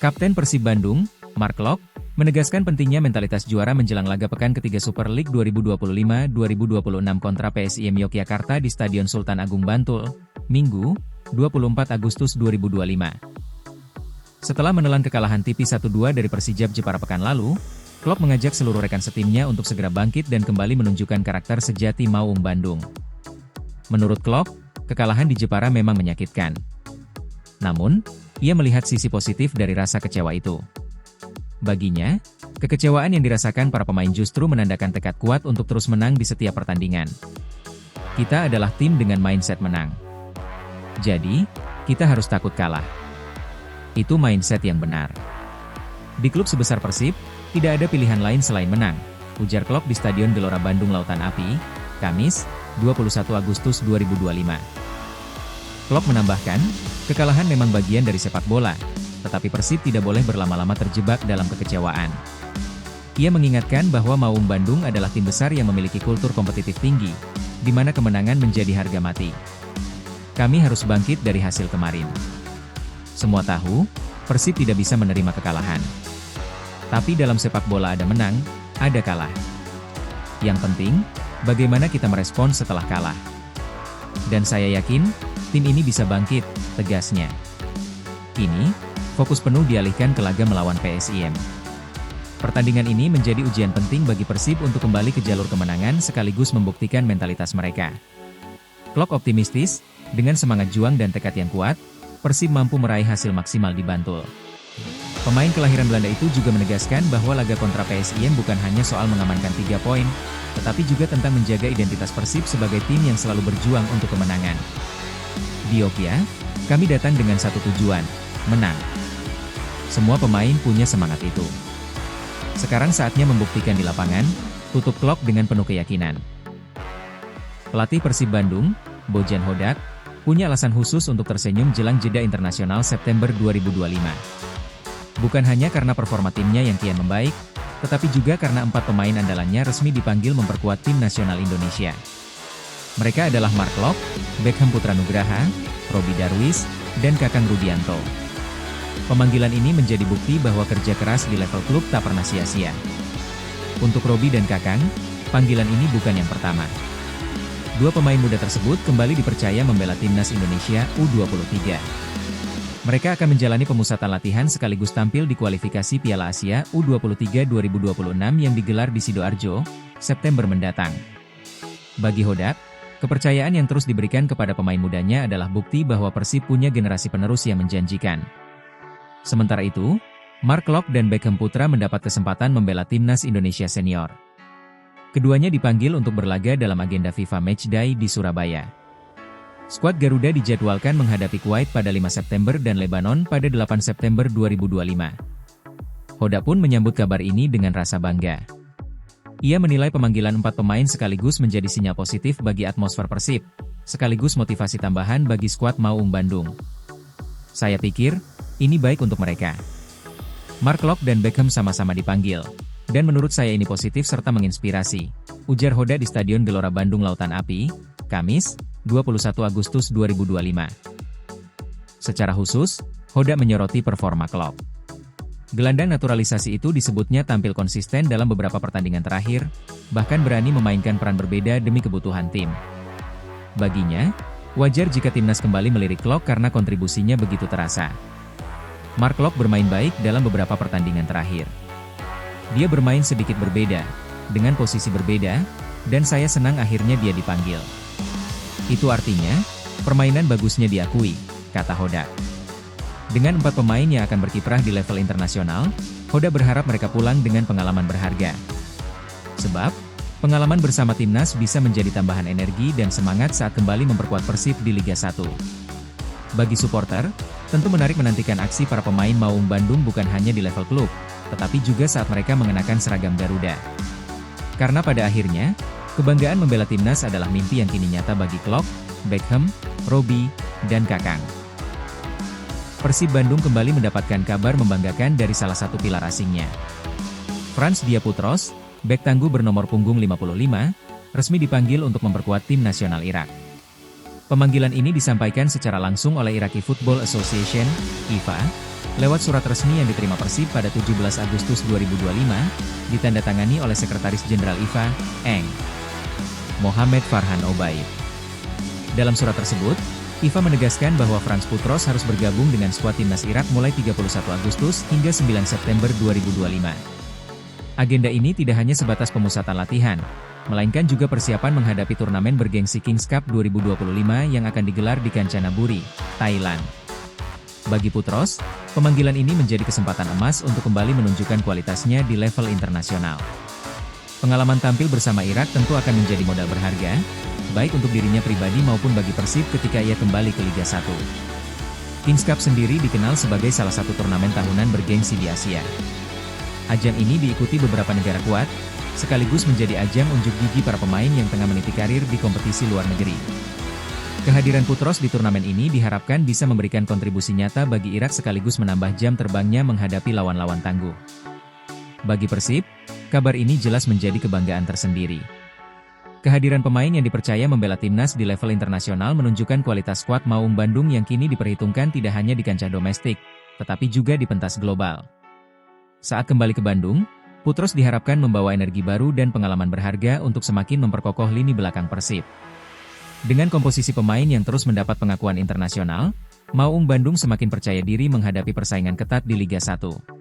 Kapten Persib Bandung, Mark Klok, menegaskan pentingnya mentalitas juara menjelang laga pekan ketiga Super League 2025-2026 kontra PSIM Yogyakarta di Stadion Sultan Agung Bantul, Minggu, 24 Agustus 2025. Setelah menelan kekalahan tipis 1-2 dari Persijap Jepara pekan lalu, Klok mengajak seluruh rekan setimnya untuk segera bangkit dan kembali menunjukkan karakter sejati Maung Bandung. Menurut Klok, kekalahan di Jepara memang menyakitkan. Namun, ia melihat sisi positif dari rasa kecewa itu. Baginya, kekecewaan yang dirasakan para pemain justru menandakan tekad kuat untuk terus menang di setiap pertandingan. Kita adalah tim dengan mindset menang. Jadi, kita harus takut kalah. Itu mindset yang benar. Di klub sebesar Persib, tidak ada pilihan lain selain menang, ujar Klok di Stadion Gelora Bandung Lautan Api, Kamis, 21 Agustus 2025. Klok menambahkan, kekalahan memang bagian dari sepak bola, tetapi Persib tidak boleh berlama-lama terjebak dalam kekecewaan. Ia mengingatkan bahwa Maung Bandung adalah tim besar yang memiliki kultur kompetitif tinggi, di mana kemenangan menjadi harga mati. Kami harus bangkit dari hasil kemarin. Semua tahu, Persib tidak bisa menerima kekalahan. Tapi dalam sepak bola ada menang, ada kalah. Yang penting, bagaimana kita merespon setelah kalah. Dan saya yakin, tim ini bisa bangkit, tegasnya. Kini, fokus penuh dialihkan ke laga melawan PSIM. Pertandingan ini menjadi ujian penting bagi Persib untuk kembali ke jalur kemenangan sekaligus membuktikan mentalitas mereka. Klok optimistis, dengan semangat juang dan tekad yang kuat, Persib mampu meraih hasil maksimal di Bantul. Pemain kelahiran Belanda itu juga menegaskan bahwa laga kontra PSIM bukan hanya soal mengamankan 3 poin, tetapi juga tentang menjaga identitas Persib sebagai tim yang selalu berjuang untuk kemenangan. Di Yogyakarta, kami datang dengan satu tujuan, menang. Semua pemain punya semangat itu. Sekarang saatnya membuktikan di lapangan, tutup Klok dengan penuh keyakinan. Pelatih Persib Bandung, Bojan Hodak, punya alasan khusus untuk tersenyum jelang jeda internasional September 2025. Bukan hanya karena performa timnya yang kian membaik, tetapi juga karena 4 pemain andalannya resmi dipanggil memperkuat tim nasional Indonesia. Mereka adalah Mark Klok, Beckham Putra Nugraha, Robby Darwis, dan Kakang Rudianto. Pemanggilan ini menjadi bukti bahwa kerja keras di level klub tak pernah sia-sia. Untuk Robby dan Kakang, panggilan ini bukan yang pertama. 2 pemain muda tersebut kembali dipercaya membela timnas Indonesia U23. Mereka akan menjalani pemusatan latihan sekaligus tampil di kualifikasi Piala Asia U23 2026 yang digelar di Sidoarjo, September mendatang. Bagi Hodak, kepercayaan yang terus diberikan kepada pemain mudanya adalah bukti bahwa Persib punya generasi penerus yang menjanjikan. Sementara itu, Mark Klok dan Beckham Putra mendapat kesempatan membela timnas Indonesia senior. Keduanya dipanggil untuk berlaga dalam agenda FIFA Matchday di Surabaya. Skuad Garuda dijadwalkan menghadapi Kuwait pada 5 September dan Lebanon pada 8 September 2025. Hodak pun menyambut kabar ini dengan rasa bangga. Ia menilai pemanggilan 4 pemain sekaligus menjadi sinyal positif bagi atmosfer Persib, sekaligus motivasi tambahan bagi skuad Maung Bandung. Saya pikir, ini baik untuk mereka. Mark Klok dan Beckham sama-sama dipanggil, dan menurut saya ini positif serta menginspirasi, ujar Hodak di Stadion Gelora Bandung Lautan Api, Kamis, 21 Agustus 2025. Secara khusus, Hodak menyoroti performa Klok. Gelandang naturalisasi itu disebutnya tampil konsisten dalam beberapa pertandingan terakhir, bahkan berani memainkan peran berbeda demi kebutuhan tim. Baginya, wajar jika timnas kembali melirik Klok karena kontribusinya begitu terasa. Mark Klok bermain baik dalam beberapa pertandingan terakhir. Dia bermain sedikit berbeda, dengan posisi berbeda, dan saya senang akhirnya dia dipanggil. Itu artinya, permainan bagusnya diakui, kata Hodak. Dengan 4 pemain yang akan berkiprah di level internasional, Hodak berharap mereka pulang dengan pengalaman berharga. Sebab, pengalaman bersama timnas bisa menjadi tambahan energi dan semangat saat kembali memperkuat Persib di Liga 1. Bagi supporter, tentu menarik menantikan aksi para pemain Maung Bandung bukan hanya di level klub, tetapi juga saat mereka mengenakan seragam Garuda. Karena pada akhirnya, kebanggaan membela timnas adalah mimpi yang kini nyata bagi Klok, Beckham, Robby, dan Kakang. Persib Bandung kembali mendapatkan kabar membanggakan dari salah satu pilar asingnya. Frans Diaputros, bek tangguh bernomor punggung 55, resmi dipanggil untuk memperkuat tim nasional Irak. Pemanggilan ini disampaikan secara langsung oleh Iraqi Football Association, IFA, lewat surat resmi yang diterima Persib pada 17 Agustus 2025, ditandatangani oleh Sekretaris Jenderal IFA, Eng. Mohamed Farhan Obaid. Dalam surat tersebut, IFA menegaskan bahwa Frans Putros harus bergabung dengan skuad timnas Irak mulai 31 Agustus hingga 9 September 2025. Agenda ini tidak hanya sebatas pemusatan latihan, melainkan juga persiapan menghadapi turnamen bergengsi Kings Cup 2025 yang akan digelar di Kanchanaburi, Thailand. Bagi Putros, pemanggilan ini menjadi kesempatan emas untuk kembali menunjukkan kualitasnya di level internasional. Pengalaman tampil bersama Irak tentu akan menjadi modal berharga, baik untuk dirinya pribadi maupun bagi Persib ketika ia kembali ke Liga 1. Kings Cup sendiri dikenal sebagai salah satu turnamen tahunan bergengsi di Asia. Ajang ini diikuti beberapa negara kuat, sekaligus menjadi ajang unjuk gigi para pemain yang tengah meniti karir di kompetisi luar negeri. Kehadiran Putros di turnamen ini diharapkan bisa memberikan kontribusi nyata bagi Irak sekaligus menambah jam terbangnya menghadapi lawan-lawan tangguh. Bagi Persib, kabar ini jelas menjadi kebanggaan tersendiri. Kehadiran pemain yang dipercaya membela timnas di level internasional menunjukkan kualitas skuad Maung Bandung yang kini diperhitungkan tidak hanya di kancah domestik, tetapi juga di pentas global. Saat kembali ke Bandung, Putros diharapkan membawa energi baru dan pengalaman berharga untuk semakin memperkokoh lini belakang Persib. Dengan komposisi pemain yang terus mendapat pengakuan internasional, Maung Bandung semakin percaya diri menghadapi persaingan ketat di Liga 1.